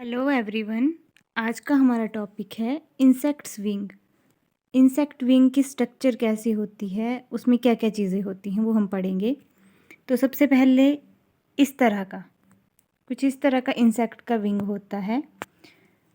Hello everyone. आज का हमारा टॉपिक है इंसेक्ट्स विंग। इंसेक्ट विंग की स्ट्रक्चर कैसी होती है, उसमें क्या क्या चीज़ें होती हैं वो हम पढ़ेंगे। तो सबसे पहले कुछ इस तरह का इंसेक्ट का विंग होता है।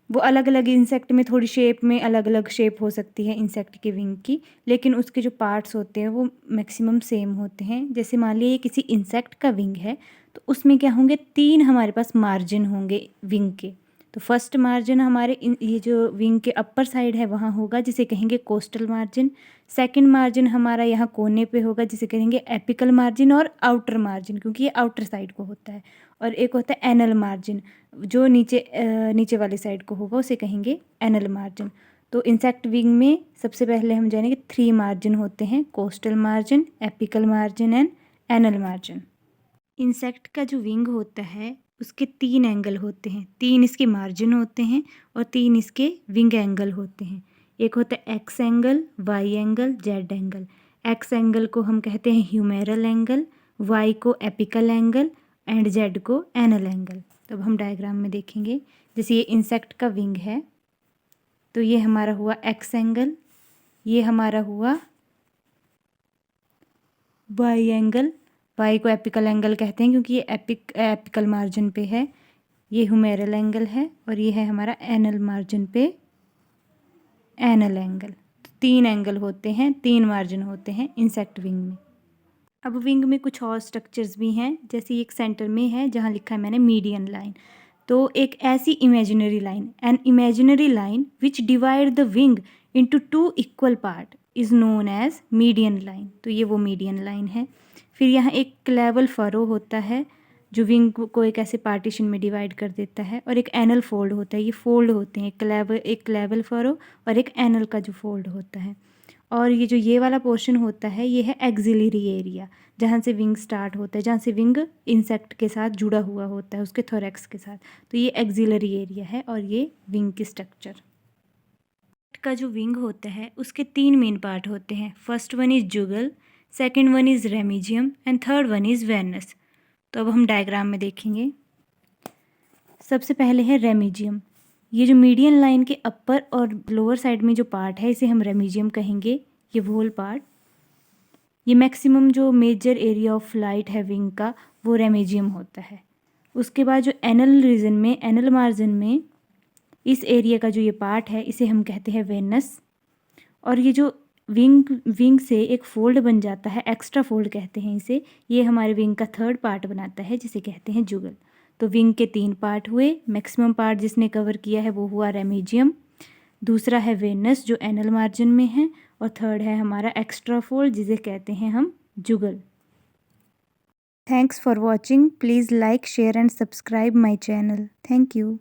वो अलग अलग इंसेक्ट में थोड़ी शेप में अलग अलग शेप हो सकती है इंसेक्ट के विंग की, लेकिन उसके जो पार्ट्स होते हैं वो मैक्सिमम सेम होते हैं। जैसे मान लीजिए किसी इंसेक्ट का विंग है तो उसमें क्या होंगे, 3 हमारे पास मार्जिन होंगे विंग के। तो फर्स्ट मार्जिन हमारे ये जो विंग के अपर साइड है वहाँ होगा, जिसे कहेंगे कोस्टल मार्जिन। सेकंड मार्जिन हमारा यहाँ कोने पे होगा, जिसे कहेंगे एपिकल मार्जिन और आउटर मार्जिन, क्योंकि ये आउटर साइड को होता है। और एक होता है एनल मार्जिन, जो नीचे वाली साइड को होगा उसे कहेंगे एनल मार्जिन। तो इंसेक्ट विंग में सबसे पहले हम जानेंगे 3 मार्जिन होते हैं, coastal margin, apical margin and anal margin. Insect का जो विंग होता है उसके 3 एंगल होते हैं, 3 इसके मार्जिन होते हैं और 3 इसके विंग एंगल होते हैं। एक होता है X angle, Y angle, Z angle. X angle को हम कहते हैं ह्यूमेरल एंगल, वाई को एपिकल एंगल एंड जेड को एनल एंगल। तो अब हम डायग्राम में देखेंगे। जैसे ये इंसेक्ट का विंग है तो ये हमारा हुआ एक्स एंगल, ये हमारा हुआ वाई एंगल। वाई को एपिकल एंगल कहते हैं क्योंकि ये एपिकल मार्जिन पे है। ये ह्यूमेरल एंगल है और ये है हमारा एनल मार्जिन पे एनल एंगल। 3 एंगल होते हैं, 3 मार्जिन होते हैं इंसेक्ट विंग में। अब विंग में कुछ और स्ट्रक्चर्स भी हैं, जैसे एक सेंटर में है जहाँ लिखा है मैंने मीडियन लाइन। तो एक ऐसी imaginary line, an imaginary line which divide the wing into 2 equal part is known as median line. तो ये वो मीडियन लाइन है। फिर यहाँ एक क्लेवल फरो होता है जो विंग को एक ऐसे पार्टीशन में डिवाइड कर देता है, और एक एनल फोल्ड होता है। ये फोल्ड होते हैं, एक क्लेवल फरो और एक एनल का जो फोल्ड होता है। और ये वाला पोर्शन होता है, ये है एक्सिलरी एरिया, जहाँ से विंग स्टार्ट होता है, जहाँ से विंग इंसेक्ट के साथ जुड़ा हुआ होता है, उसके थोरैक्स के साथ। तो ये एक्सिलरी एरिया है और ये विंग की स्ट्रक्चर का जो विंग होता है उसके 3 मेन पार्ट होते हैं। First one is jugal, second one is remigium and third one is vannus. तो अब हम डायग्राम में देखेंगे। सबसे पहले है रेमिजियम। ये जो मीडियन लाइन के अपर और लोअर साइड में जो पार्ट है इसे हम रेमिजियम कहेंगे, ये होल पार्ट। ये मैक्सिमम जो मेजर एरिया ऑफ फ्लाइट है विंग का वो रेमिजियम होता है। उसके बाद जो एनल रीजन में, एनल मार्जिन में इस एरिया का जो ये पार्ट है इसे हम कहते हैं वेनस। और ये जो विंग से एक फोल्ड बन जाता है, एक्स्ट्रा फोल्ड कहते हैं इसे, ये हमारे विंग का थर्ड पार्ट बनाता है जिसे कहते हैं जुगल। तो विंग के 3 पार्ट हुए। मैक्सिमम पार्ट जिसने कवर किया है वो हुआ रेमिजियम, दूसरा है वेनस जो एनल मार्जिन में है, और थर्ड है हमारा एक्स्ट्रा फोल्ड जिसे कहते हैं हम jugal. Thanks for watching. Please like, share and subscribe my channel. Thank you.